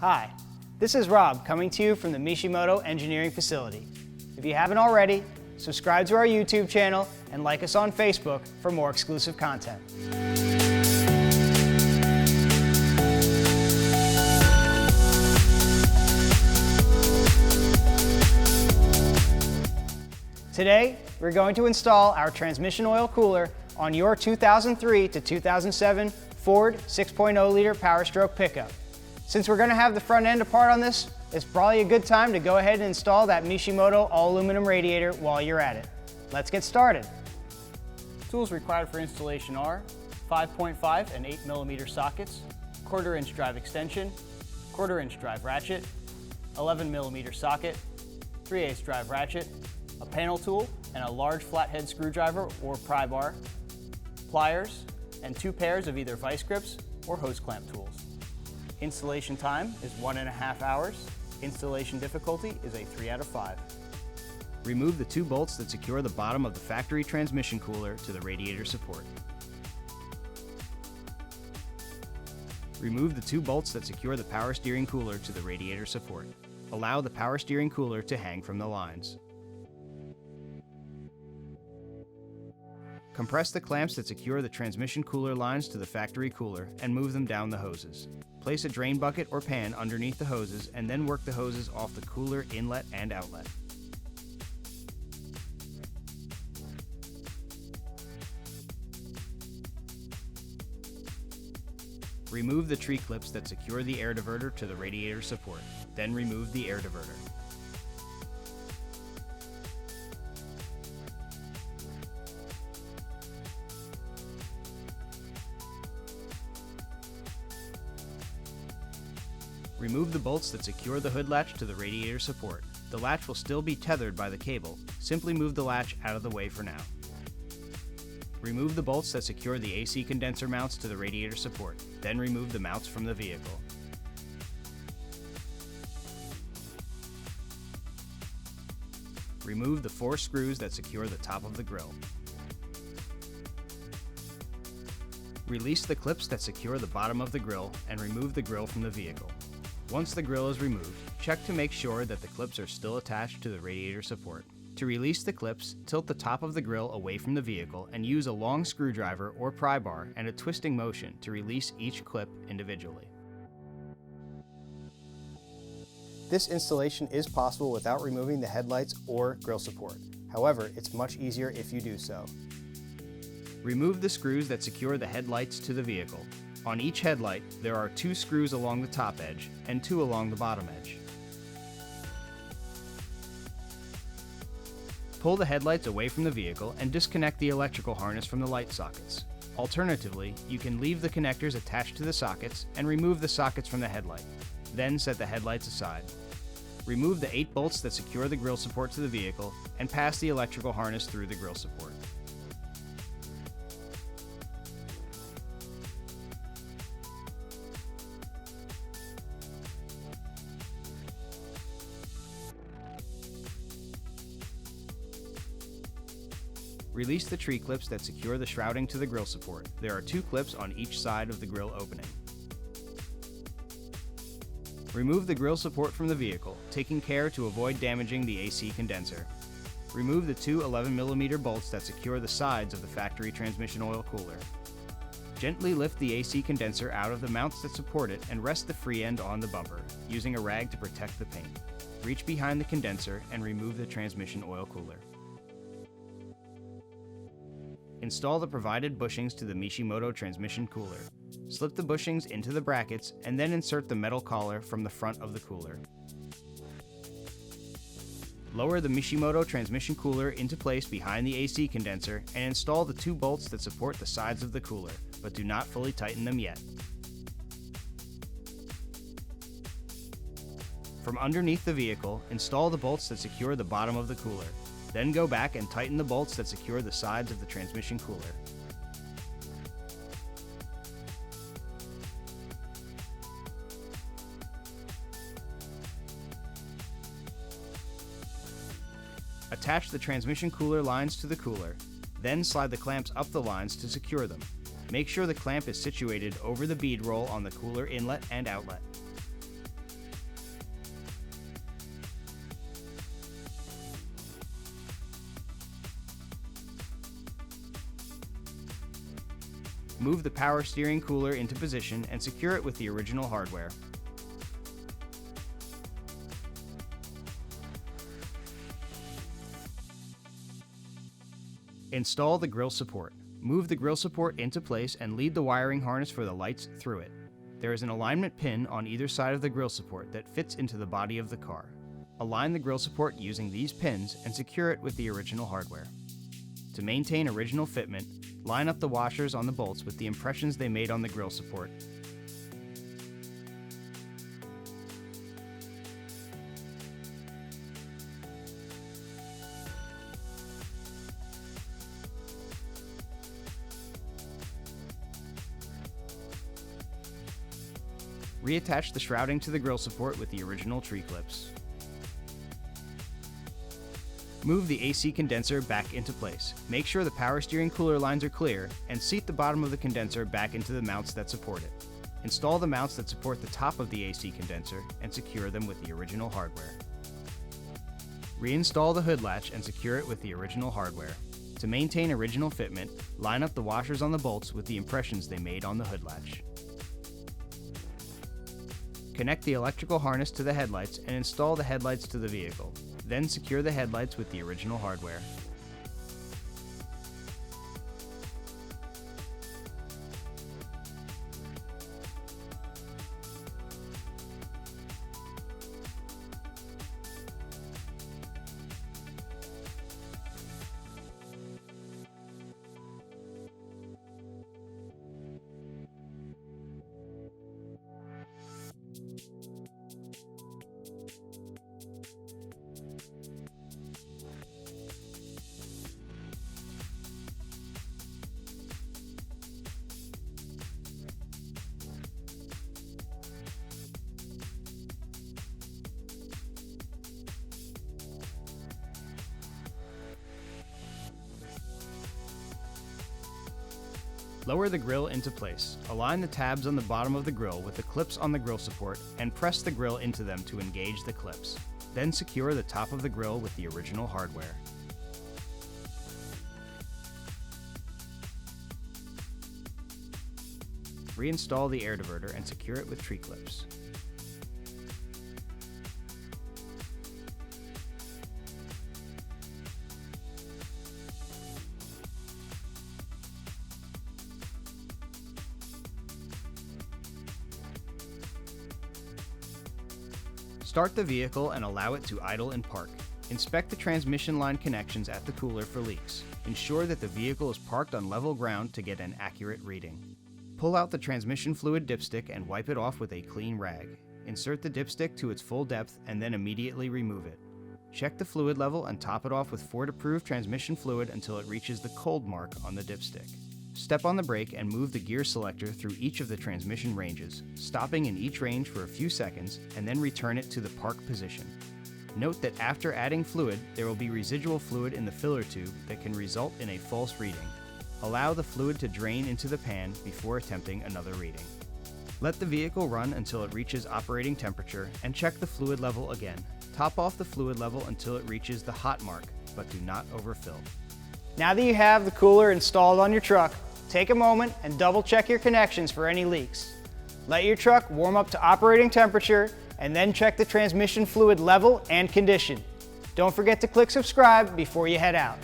Hi, this is Rob coming to you from the Mishimoto Engineering Facility. If you haven't already, subscribe to our YouTube channel and like us on Facebook for more exclusive content. Today, we're going to install our transmission oil cooler on your 2003 to 2007 Ford 6.0 liter Powerstroke pickup. Since we're going to have the front end apart on this, it's probably a good time to go ahead and install that Mishimoto all-aluminum radiator while you're at it. Let's get started. Tools required for installation are 5.5 and 8mm sockets, 1/4 inch drive extension, 1/4 inch drive ratchet, 11mm socket, 3/8 drive ratchet, a panel tool and a large flathead screwdriver or pry bar, pliers, and 2 pairs of either vice grips or hose clamp tools. Installation time is 1.5 hours. Installation difficulty is a 3 out of 5. Remove the 2 bolts that secure the bottom of the factory transmission cooler to the radiator support. Remove the 2 bolts that secure the power steering cooler to the radiator support. Allow the power steering cooler to hang from the lines. Compress the clamps that secure the transmission cooler lines to the factory cooler and move them down the hoses. Place a drain bucket or pan underneath the hoses and then work the hoses off the cooler inlet and outlet. Remove the tree clips that secure the air diverter to the radiator support. Then remove the air diverter. Remove the bolts that secure the hood latch to the radiator support. The latch will still be tethered by the cable. Simply move the latch out of the way for now. Remove the bolts that secure the AC condenser mounts to the radiator support. Then remove the mounts from the vehicle. Remove the 4 screws that secure the top of the grille. Release the clips that secure the bottom of the grille and remove the grille from the vehicle. Once the grille is removed, check to make sure that the clips are still attached to the radiator support. To release the clips, tilt the top of the grille away from the vehicle and use a long screwdriver or pry bar and a twisting motion to release each clip individually. This installation is possible without removing the headlights or grille support. However, it's much easier if you do so. Remove the screws that secure the headlights to the vehicle. On each headlight, there are 2 screws along the top edge and 2 along the bottom edge. Pull the headlights away from the vehicle and disconnect the electrical harness from the light sockets. Alternatively, you can leave the connectors attached to the sockets and remove the sockets from the headlight. Then set the headlights aside. Remove the 8 bolts that secure the grille support to the vehicle and pass the electrical harness through the grille support. Release the tree clips that secure the shrouding to the grille support. There are 2 clips on each side of the grille opening. Remove the grille support from the vehicle, taking care to avoid damaging the AC condenser. Remove the 2 11mm bolts that secure the sides of the factory transmission oil cooler. Gently lift the AC condenser out of the mounts that support it and rest the free end on the bumper, using a rag to protect the paint. Reach behind the condenser and remove the transmission oil cooler. Install the provided bushings to the Mishimoto transmission cooler. Slip the bushings into the brackets and then insert the metal collar from the front of the cooler. Lower the Mishimoto transmission cooler into place behind the AC condenser and install the 2 bolts that support the sides of the cooler, but do not fully tighten them yet. From underneath the vehicle, install the bolts that secure the bottom of the cooler. Then go back and tighten the bolts that secure the sides of the transmission cooler. Attach the transmission cooler lines to the cooler, then slide the clamps up the lines to secure them. Make sure the clamp is situated over the bead roll on the cooler inlet and outlet. move the power steering cooler into position and secure it with the original hardware. Install the grille support. Move the grille support into place and lead the wiring harness for the lights through it. There is an alignment pin on either side of the grille support that fits into the body of the car. Align the grille support using these pins and secure it with the original hardware. To maintain original fitment, line up the washers on the bolts with the impressions they made on the grille support. Reattach the shrouding to the grille support with the original tree clips. Move the AC condenser back into place. Make sure the power steering cooler lines are clear, and seat the bottom of the condenser back into the mounts that support it. Install the mounts that support the top of the AC condenser and secure them with the original hardware. Reinstall the hood latch and secure it with the original hardware. To maintain original fitment, line up the washers on the bolts with the impressions they made on the hood latch. Connect the electrical harness to the headlights and install the headlights to the vehicle. Then secure the headlights with the original hardware. Lower the grille into place. Align the tabs on the bottom of the grille with the clips on the grille support and press the grille into them to engage the clips. Then secure the top of the grille with the original hardware. Reinstall the air diverter and secure it with tree clips. Start the vehicle and allow it to idle and park. Inspect the transmission line connections at the cooler for leaks. Ensure that the vehicle is parked on level ground to get an accurate reading. Pull out the transmission fluid dipstick and wipe it off with a clean rag. Insert the dipstick to its full depth and then immediately remove it. Check the fluid level and top it off with Ford-approved transmission fluid until it reaches the cold mark on the dipstick. Step on the brake and move the gear selector through each of the transmission ranges, stopping in each range for a few seconds and then return it to the park position. Note that after adding fluid, there will be residual fluid in the filler tube that can result in a false reading. Allow the fluid to drain into the pan before attempting another reading. Let the vehicle run until it reaches operating temperature and check the fluid level again. Top off the fluid level until it reaches the hot mark, but do not overfill. Now that you have the cooler installed on your truck, take a moment and double check your connections for any leaks. Let your truck warm up to operating temperature and then check the transmission fluid level and condition. Don't forget to click subscribe before you head out.